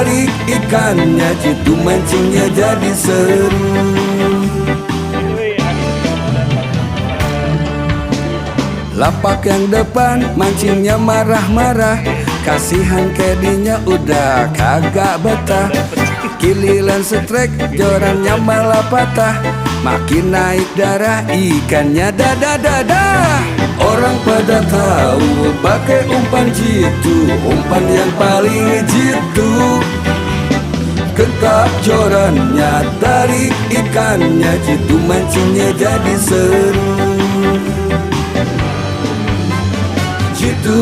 tarik ikannya, jitu mancingnya jadi seru. Lapak yang depan mancingnya marah-marah, kasihan kedinya udah kagak betah. Kililan setrek jorannya malah patah, makin naik darah ikannya dadah-dadah. Orang pada tahu pakai umpan jitu, umpan yang paling jitu. Kekap jorannya, tarik ikannya, jitu mancingnya jadi seru. Jitu